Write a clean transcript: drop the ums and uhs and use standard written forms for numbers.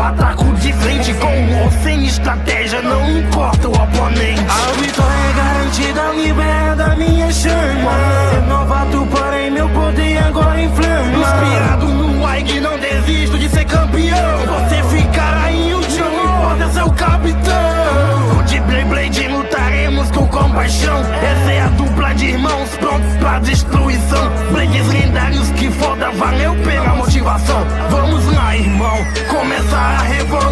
ataco de frente com ou sem estratégia, não importa o oponente. A vitória é garantida, libera minha chama. Novato, porém meu poder agora inflama. Inspirado no AIG, não desisto de ser campeão. Você ficará em último, importa é seu capitão. De Blade lutaremos com compaixão. Essa é a dupla de irmãos prontos pra destruição. Blades lendários que foda, valeu pela motivação. Vamos lá, irmão, começar a revolução.